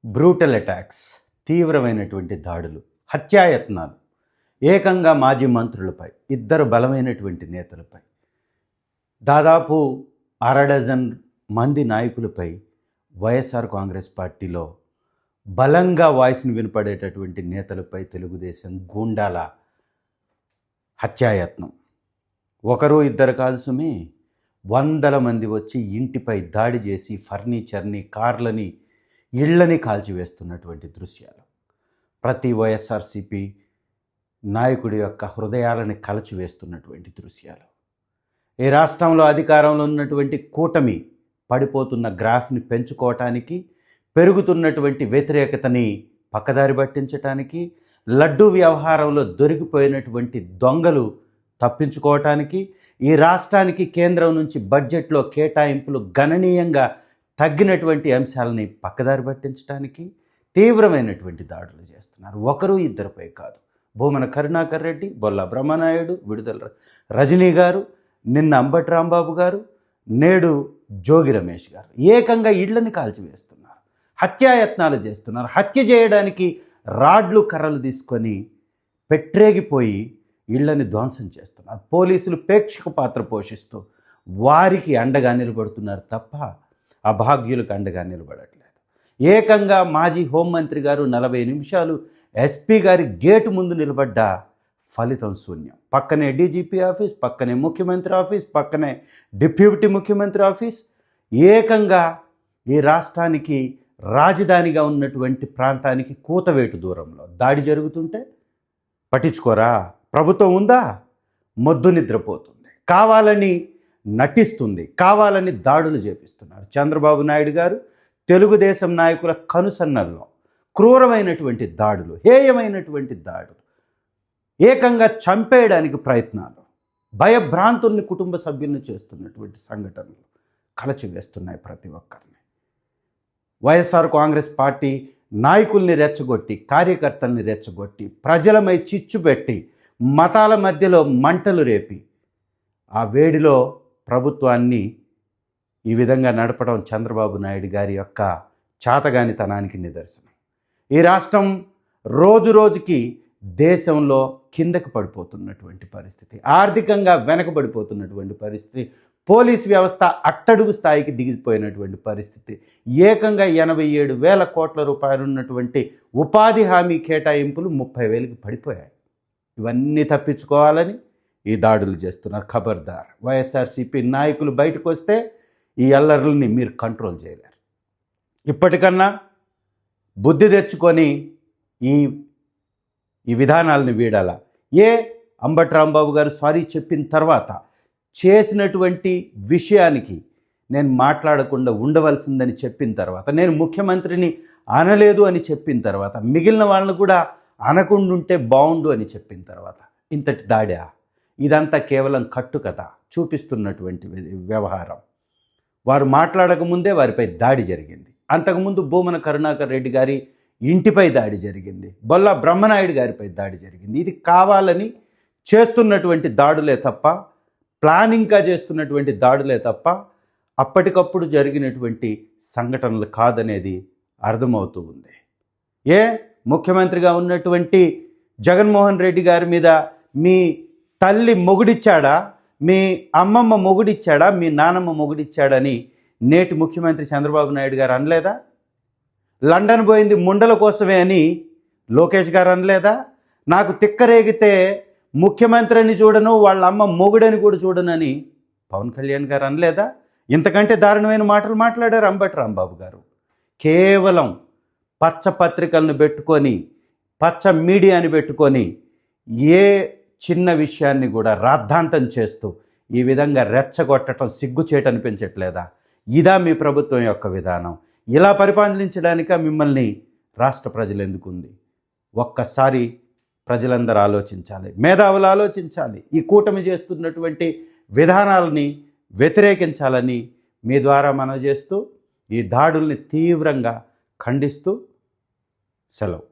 Brutal attacks, తీవ్రమైనటువంటి దాడులు, హత్యాయత్నాలు, ఏకంగా మాజీ మంత్రులపై, ఇద్దరు బలమైనటువంటి నేతలపై, దాదాపు అరడజన్ మంది నాయకులపై వైఎస్ఆర్ కాంగ్రెస్ పార్టీలో బలంగా వాయిస్ని వినపడేటటువంటి నేతలపై తెలుగుదేశం గూండాల హత్యాయత్నం. ఒకరు ఇద్దరు కాదు సుమి, వందల మంది వచ్చి ఇంటిపై దాడి చేసి ఫర్నిచర్ని, కార్లని, ఇళ్లని కాల్చివేస్తున్నటువంటి దృశ్యాలు ప్రతి వైఎస్ఆర్సీపీ నాయకుడి యొక్క హృదయాలని కలచివేస్తున్నటువంటి దృశ్యాలు. ఈ రాష్ట్రంలో అధికారంలో ఉన్నటువంటి కూటమి పడిపోతున్న గ్రాఫ్ని పెంచుకోవటానికి, పెరుగుతున్నటువంటి వ్యతిరేకతని పక్కదారి పట్టించటానికి, లడ్డూ వ్యవహారంలో దొరికిపోయినటువంటి దొంగలు తప్పించుకోవటానికి, ఈ రాష్ట్రానికి కేంద్రం నుంచి బడ్జెట్లో కేటాయింపులు గణనీయంగా తగ్గినటువంటి అంశాలని పక్కదారి పట్టించడానికి తీవ్రమైనటువంటి దాడులు చేస్తున్నారు. ఒకరు ఇద్దరిపై కాదు. భూమన కరుణాకర్ రెడ్డి, బొల్లా బ్రహ్మనాయుడు, విడుదల రజనీ గారు, నిన్న అంబటి రాంబాబు గారు, నేడు జోగి రమేష్ గారు ఏకంగా ఇళ్లని కాల్చివేస్తున్నారు, హత్యాయత్నాలు చేస్తున్నారు. హత్య చేయడానికి రాడ్లు, కర్రలు తీసుకొని పెట్టరేగిపోయి ఇళ్లని ధ్వంసం చేస్తున్నారు. పోలీసులు ప్రేక్షక పాత్ర పోషిస్తూ వారికి అండగా నిలబడుతున్నారు తప్ప అభాగ్యులకు అండగా నిలబడట్లేదు. ఏకంగా మాజీ హోంమంత్రి గారు 40 నిమిషాలు ఎస్పీ గారి గేటు ముందు నిలబడ్డ ఫలితం శూన్యం. పక్కనే డీజీపీ ఆఫీస్, పక్కనే ముఖ్యమంత్రి ఆఫీస్, పక్కనే డిప్యూటీ ముఖ్యమంత్రి ఆఫీస్. ఏకంగా ఈ రాష్ట్రానికి రాజధానిగా ఉన్నటువంటి ప్రాంతానికి కూతవేటు దూరంలో దాడి జరుగుతుంటే పట్టించుకోరా? ప్రభుత్వం ఉందా? మొద్దు నిద్రపోతుంది, కావాలని నటిస్తుంది, కావాలని దాడులు చేపిస్తున్నారు. చంద్రబాబు నాయుడు గారు తెలుగుదేశం నాయకుల కనుసన్నల్లో క్రూరమైనటువంటి దాడులు, హేయమైనటువంటి దాడులు, ఏకంగా చంపేయడానికి ప్రయత్నాలు, భయభ్రాంతుల్ని కుటుంబ సభ్యులను చేస్తున్నటువంటి సంఘటనలు కలచివేస్తున్నాయి ప్రతి ఒక్కరిని. వైఎస్ఆర్ కాంగ్రెస్ పార్టీ నాయకుల్ని రెచ్చగొట్టి, కార్యకర్తల్ని రెచ్చగొట్టి, ప్రజలమై చిచ్చు పెట్టి, మతాల మధ్యలో మంటలు రేపి ఆ వేడిలో ప్రభుత్వాన్ని ఈ విధంగా నడపడం చంద్రబాబు నాయుడు గారి యొక్క చాతగానితనానికి నిదర్శనం. ఈ రాష్ట్రం రోజు రోజుకి దేశంలో కిందకి పడిపోతున్నటువంటి పరిస్థితి, ఆర్థికంగా వెనకబడిపోతున్నటువంటి పరిస్థితి, పోలీస్ వ్యవస్థ అట్టడుగు స్థాయికి దిగిపోయినటువంటి పరిస్థితి, ఏకంగా 87,000 కోట్ల రూపాయలు ఉన్నటువంటి ఉపాధి హామీ కేటాయింపులు 30,000కి పడిపోయాయి. ఇవన్నీ తప్పించుకోవాలని ఈ దాడులు చేస్తున్నారు. ఖబర్దార్, వైఎస్ఆర్సీపీ నాయకులు బయటకు వస్తే ఈ అల్లర్లని మీరు కంట్రోల్ చేయలేరు. ఇప్పటికన్నా బుద్ధి తెచ్చుకొని ఈ విధానాలను వీడాలా? అంబటి రాంబాబు గారు సారీ చెప్పిన తర్వాత చేసినటువంటి విషయానికి నేను మాట్లాడకుండా ఉండవలసిందని చెప్పిన తర్వాత, నేను ముఖ్యమంత్రిని అనలేదు అని చెప్పిన తర్వాత, మిగిలిన వాళ్ళను కూడా అనకుండుంటే బాగుండు అని చెప్పిన తర్వాత ఇంతటి దాడా? ఇదంతా కేవలం కట్టుకథ చూపిస్తున్నటువంటి వ్యవహారం. వారు మాట్లాడకముందే వారిపై దాడి జరిగింది. అంతకుముందు భూమన కరుణాకర్ రెడ్డి గారి ఇంటిపై దాడి జరిగింది, బొల్లా బ్రహ్మనాయుడు గారిపై దాడి జరిగింది. ఇది కావాలని చేస్తున్నటువంటి దాడులే తప్ప, ప్లానింగ్గా చేస్తున్నటువంటి దాడులే తప్ప అప్పటికప్పుడు జరిగినటువంటి సంఘటనలు కాదనేది అర్థమవుతూ ఉంది. ముఖ్యమంత్రిగా ఉన్నటువంటి జగన్మోహన్ రెడ్డి గారి మీద మీ తల్లి మొగుడిచ్చాడా, మీ అమ్మమ్మ మొగుడిచ్చాడా, మీ నానమ్మ మొగుడిచ్చాడని నేటి ముఖ్యమంత్రి చంద్రబాబు నాయుడు గారు అనలేదా? లండన్ పోయింది ముండల కోసమే అని లోకేష్ గారు అనలేదా? నాకు తిక్కరేగితే ముఖ్యమంత్రిని చూడను, వాళ్ళ అమ్మ మొగుడని కూడా చూడనని పవన్ కళ్యాణ్ గారు అనలేదా? ఇంతకంటే దారుణమైన మాటలు మాట్లాడారు అంబటి రాంబాబు గారు. కేవలం పచ్చ పత్రికలను పెట్టుకొని, పచ్చ మీడియాని పెట్టుకొని ఏ చిన్న విషయాన్ని కూడా రాద్ధాంతం చేస్తూ ఈ విధంగా రెచ్చగొట్టడం సిగ్గుచేటు అనిపించట్లేదా? ఇదా మీ ప్రభుత్వం యొక్క విధానం? ఇలా పరిపాలించడానిక మిమ్మల్ని రాష్ట్ర ప్రజలు ఎందుకుంది? ఒక్కసారి ప్రజలందరూ ఆలోచించాలి, మేధావులు ఆలోచించాలి. ఈ కూటమి చేస్తున్నటువంటి విధానాలని వ్యతిరేకించాలని మీ ద్వారా మనవి చేస్తూ ఈ దాడుల్ని తీవ్రంగా ఖండిస్తూ సెలవు.